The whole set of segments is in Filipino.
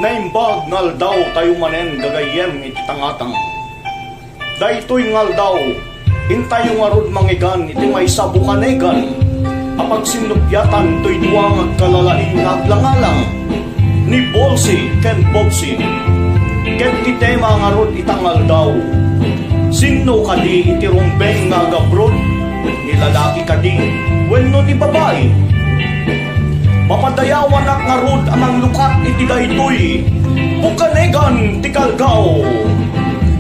Naimbag ngal daw tayo manen gagayem iti tangatang. Daytoy ngal daw, intayo nga rod mangigan iti may sabukanegan. Apag sinupyatan to'y duwang at kalalaing naglangalang. Ni Bolsi ken Bobsi, ken ti tema nga rod itangal daw. Sino kadi iti rumbeng nga gabrod, ni lalaki kadi, wenno ni babae. Mapadayawan ak nga rod amang lukat iti daytoy, bukanegan ti kalgaw.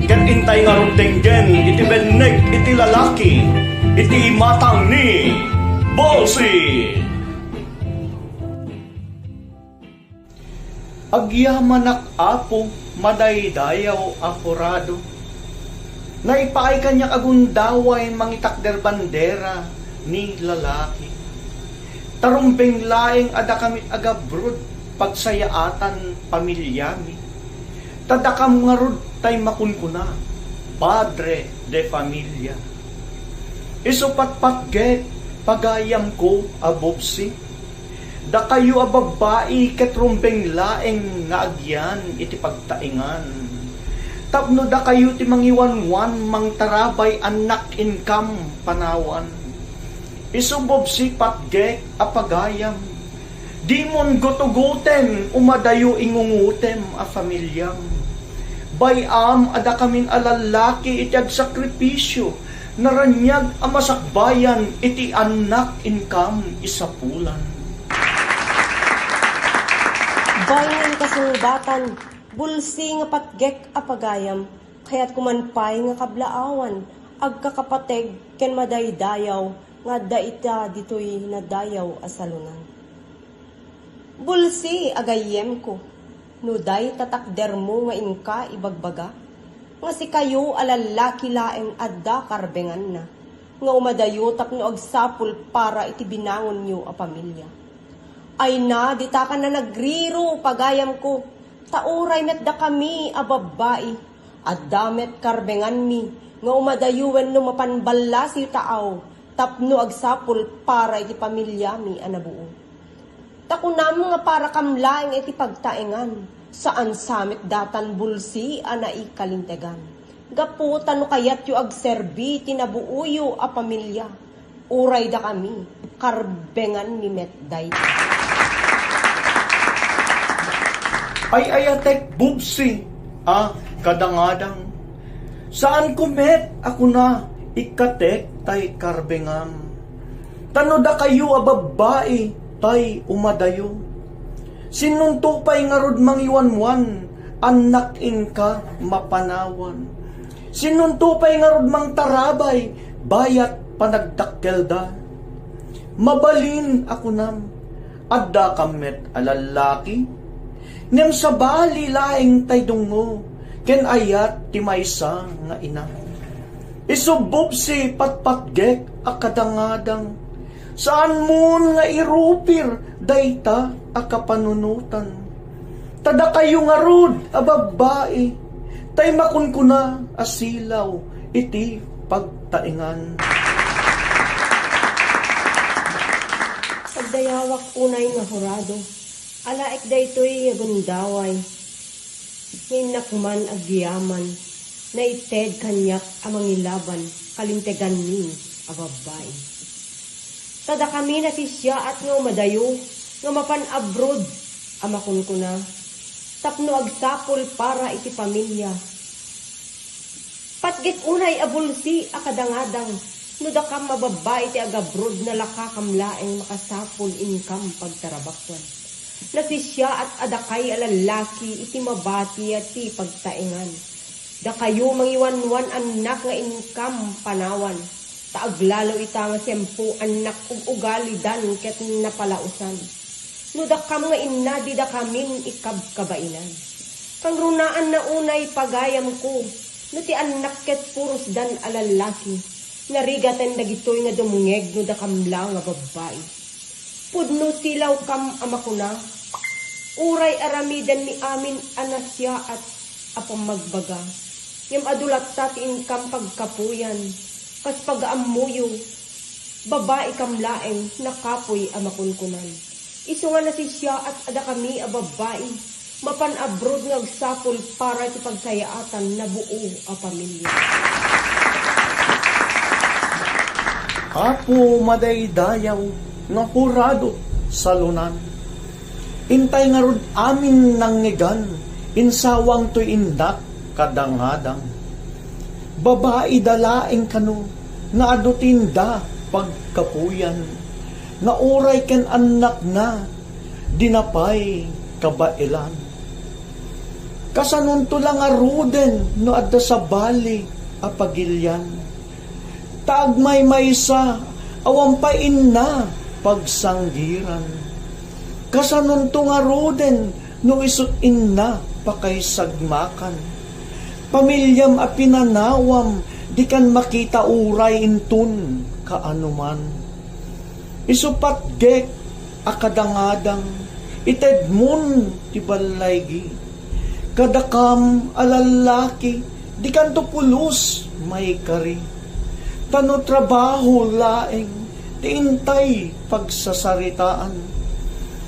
Ket intay nga rod tenggen iti bennek iti lalaki, iti matang ni Bolsi. Agyaman ak apo, madaydayaw apurado. Naipaay kanya agundaway mangitakder bandera ni lalaki. Tarumbeng laeng ada kamit agabrod, pagsayaatan pamilyami. Tadakam nga rod tay makunkuna, padre de familia. Isupatpatget, pagayam ko abobsi. Da kayo ababae ket rumbeng laeng nga agyan iti pagtaingan. Tapno da kayo ti mangiwanwan mangtarabay anak income panawan. Isubobsi patgek apagayam. Dimon gotugoten umadayo ingungutem a familyam. Bayam ada kamin alalaki iti agsakripisyo. Naranyag a masakbayan iti anak income isapulan. Bayan kasungbatan, bulsi nga patgek apagayam, kaya't kumanpay nga kablaawan, agkakapateg ken madaydayaw, nga daita ditoy nadayaw asalunan. Bulsi agayem ko, nuday tatakder mo nga inka ibagbaga, nga si kayo alalaki laeng adda karbengan na, nga umadayo tapno agsapul para iti binangon nyo a pamilya. Ay na, dita ka na nagriro, pagayam ko, tauray met da kami, ababae, at damet karbengan mi, nga umadayuwen no mapanbala si taaw, tapno agsapul para iti pamilya mi anabuo. Takunam nga para kamlaeng iti pagtaengan, saan samit datan bulsi anai kalintegan. Gaputan no kayat yu agserbi, tinabuuyo a pamilya, uray da kami, karbengan mi met day. Ay ayatek bubsi, kadangadang. Saan kumet ako na ikatek tay karbengam. Tanoda kayo a babae tay umadayo. Sinunto pay nga rod mangiwanwan, anak inka mapanawan. Sinunto pay nga rod mang tarabay, bayat panagdakkelda. Mabalin ako nam, adda kamet alalaki. Nem sa bali laeng taydungo, ken ayat ti maysa nga ina. Isubob si patpatgek akadangadang, saan mo nga irupir dayta akapanunutan. Tada kayo nga rod a babae, tay makunkuna asilaw iti pagtaingan. Pagdayawak unay nga hurado, alaik daytoy agundaway, hinakman agyaman, na ited kanyak amang ilaban, kalintegan ni ababay. Tada kami na sisya at nga umadayo, nga mapan abroad, amakon ko na, tapno agsapol para iti pamilya. Patgit unay abulsi akadangadang, no da kam mababay iti agabrod na lakakamlaeng makasapol income pagtarabakwan. Nasisya at adakay alalaki iti mabati at ti pagtaingan. Da kayo mangiwanwan anak nga income panawan. Taaglalo ita nga sempo anak ug ugali dan ket napalausan. No da kam nga inna di da kamin ikabkabainan. Kang runaan na unay pagayam ko, no ti anak ket puros dan alalaki. Narigatan dagitoy nga dumungeg no da kamla nga babae. Pudno tilaw kam amakuna, uray aramidan mi amin anasya at apamagbaga. Yung adulat ta ti income pagkapuyan, kas pag-amuyo, babae kamlaeng nakapoy amakunkunan. Iso nga na si siya at ada kami a babae, mapan abroad nga agsapol para iti pagsayaatan na buo a pamilya. Apo madaydayaw nga kurado sa lunan. Intay nga rod amin nangyigan, insawang to'y indak kadangadang. Babae dalaeng kano, nga adutinda pagkapuyan, nga uray ken anak na, dinapay kabailan. Kasanunto lang aruden, no adda sa bali, apagilyan. Taagmay maysa, awampain na, pagsanggiran. Kasanunto nga roden, no isutin na, pakaysagmakan. Pamilyam a pinanawam, di kan makita uray intun, kaanuman. Isupat gek, akadangadang, itedmon, ti balaygi. Kadakam, alalaki, di kan tupulos, may kari. Tano trabaho laeng, tiintay pagsasaritaan.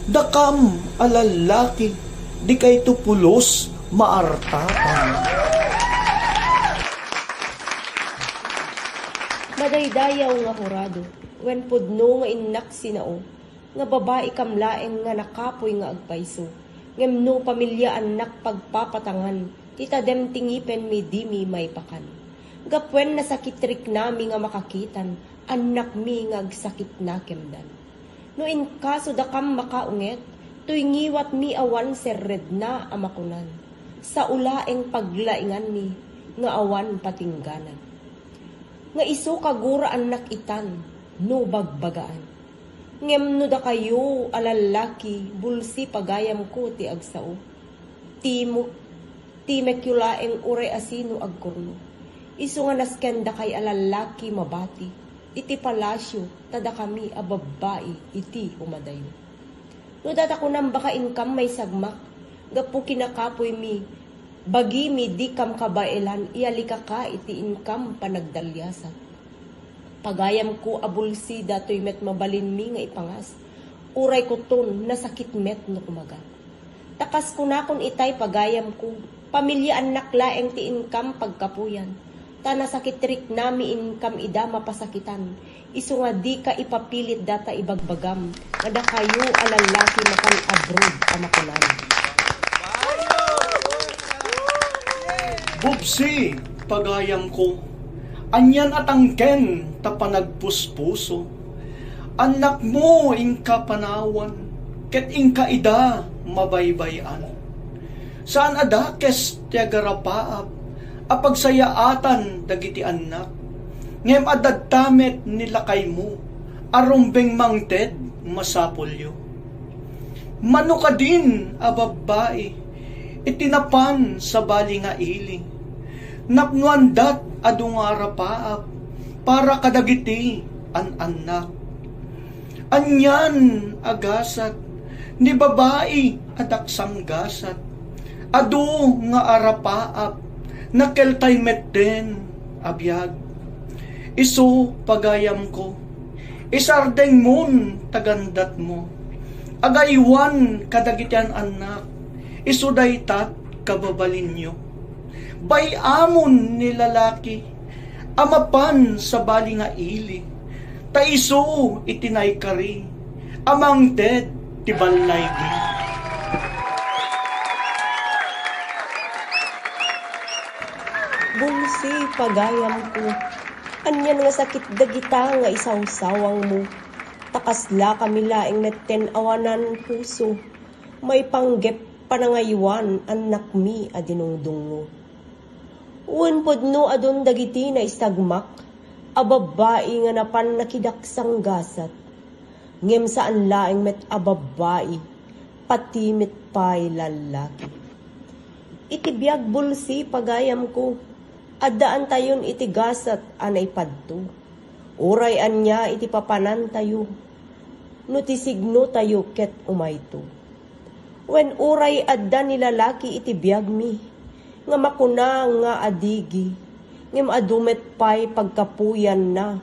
Dakam alalaki, di kay tupulos maartatan. Madaydayaw nga kurado, wen pudno nga innak sinao, nga babae kamlaeng nga nakapoy nga agpayso, ngemno pamilya anak pagpapatangan, titadem tingipen mi dimi may pakan. Gapwen nasakitrik nami nga makakitan, anak mi nga agsakit na kemdan. No in kaso da kam makaunget, tuy ngiwat mi awan serred na amakunan. Sa ulaeng paglaingan mi, nga awan patingganan. Nga iso kagura anak itan, no bagbagaan. Ngem no da kayo alalaki, bulsi pagayam ko ti agsao. Timek yulaeng uray asino agkurno. Iso nga naskenda kay alalaki mabati. Iti palasyo, tada kami ababae, iti umadayo. No data ko nang baka income may sagmak, gapu kinakapoy mi, bagi mi di kam kabailan, ialika ka iti income panagdalyasa. Pagayam ko abulsi datoy met mabalin mi nga ipangas, uray ko ton nasakit met no kumaga. Takas ko na kun itay pagayam ko, pamilya anak laeng ti income pagkapuyan. Tana sakitrik nami income ida mapasakitan. Isu nga di ka ipapilit data ibagbagam. Kada kayo alalaki makan abroad amakunan. Bubsi, pagayam ko, anyan at angken tapanagpuspuso. Anak mo ingka panawan, ket ingka ida mabaybayan. Saan adakes tiagarapaap, apagsayaatan dagiti anak, ngem adadtamet nilakay mo, arumbeng mangted masapulyo. Mano ka din, ababae, itinapan sa bali nga ili, napnuandat adungarapaap, para kadagiti an anak. Anyan agasat, ni babae adaksang gasat, adu nga arapaap, nakeltay met den abiyag. Isu pagayam ko, isardeng mon tagandat mo, agaywan kadagitian anak, isu daytat kababalin nyo. Bayamon ni lalaki, amapan sa bali nga ili, ta isu itinay kari, amang ted tibalay di. Bulsi pagayam ko, anyan nga sakit dagita nga isawsawang mo. Takasla kami laing netten awanan puso, may panggep panangaywan anak mi adinungdungo. Uwan podno adon dagiti na istagmak, ababae nga napan nakidaksang gasat. Ngem saan laing met ababae, pati met pay lalaki. Itibiyag bulsi pagayam ko, adaan tayon iti gasat anay padto. Uray anya iti papanan tayo, no tisigno tayo ket umayto. When uray adda ni lalaki iti biyag mi, nga makuna nga adigi, ngem adumet pay pagkapuyan na,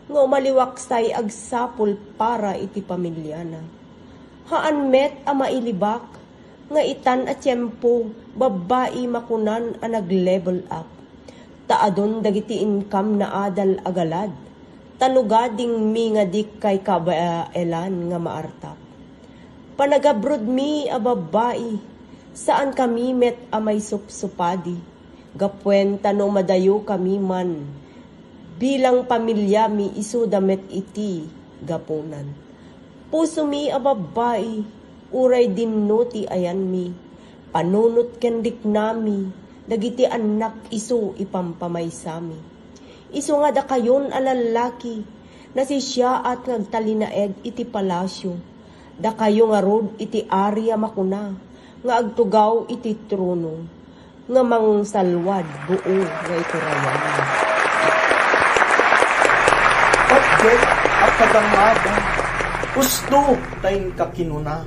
nga umaliwaksay agsapol para iti pamilyana. Haan met a mailibak, nga itan at tiyempo, babae makunan a nag-level up. Taadon dagiti income na adal agalad, tanugading mi nga dik kay kabaelan nga maartap. Panagabrod mi a babae, saan kami met a may supsupadi, gapwen tano madayo kami man, bilang pamilya mi isuda met iti gapunan. Puso mi a babae, uray din ti ayan mi, panunot kendik nami, dagiti anak isu ipampamay sami. Isu nga da kayon a lalaki, na si siya at ngagtalinaeg iti palasyo, da kayo nga rod iti arya makuna, nga agtugaw iti trono, nga mangsalwad buo nga iturayan. Pagket at kadangada, gusto tayong kakinuna.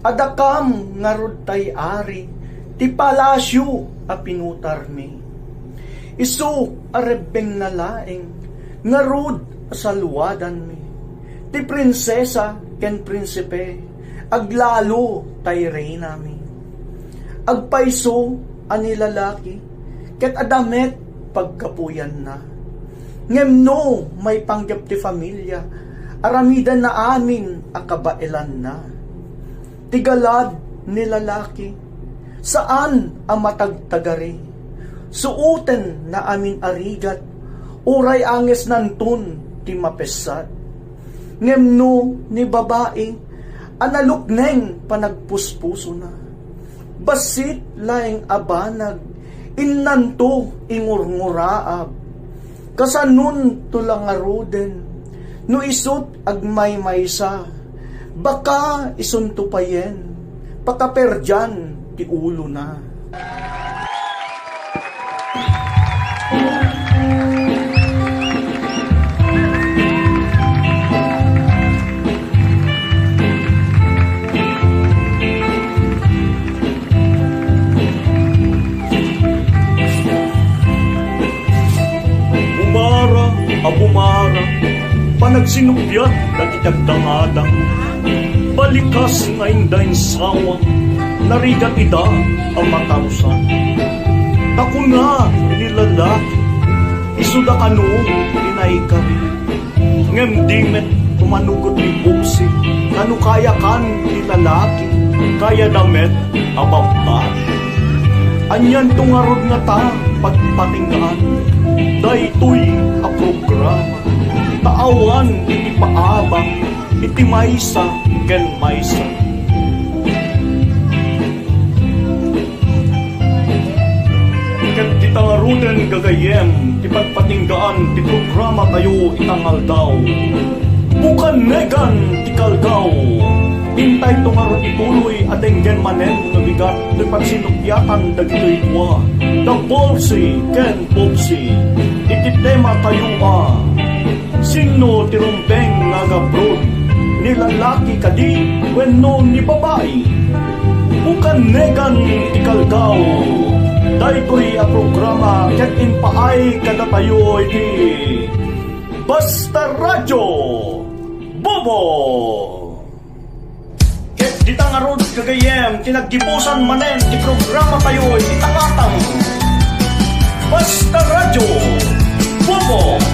Adakam nga rod tay ari, ti palasyo a pinutar mi. Isu a rebeng na laeng, nga rod a salwadan mi. Ti prinsesa ken prinsipe, aglalo tay reyna mi. Agpaiso ani lalaki, ket adamet pagkapuyan na. Ngemno may panggap ti familia, aramidan na amin ang kabailan na. Tigalad ni lalaki, saan ang matagtagari? Suuten na amin arigat, uray anges nantun ti mapesat. Ngemno ni babae, analukneng panagpuspuso na. Basit laeng abanag, innanto ingurnguraab. Kasanun tulang aruden, no isut agmay maysa, baka isuntupayen, pakaperdyan ti ulo na. Abumara, panagsinupyat nagitagdangadang, balikas nga indahin sawa, narigat ida ang matarusan. Takuna nilalaki, isuda kanu inaikari, ngemdimet tumanugot ni buksi, kanu kaya kan nilalaki, kaya damet ababtari. Anyan tungarod nga ta pagpatinggaan, daytoy a programa, taawan iti paabang, iti maysa ken maysa. Ket ti tangaruden gagayem, ti pagpatinggaan, ti programa tayo itangal daw. Bukan negan ti kalgaw, hintay tungarod ituloy atenggen manen nga bigat, ti pagsinupyatan dagitoy kwa. The Polsi ken Popsi, iti tema tayo sino ti rumpeng nga gabrod, ni lalaki kadi, wenno ni babae. Bukan negan ti kalgaw, daytoy a programa, ket inpaay kada tayo iti Basta Radyo Bobo! Ket di tangarod kagayem, tinaggibusan manen ti programa tayo iti tangatang Basta Radyo Bobo!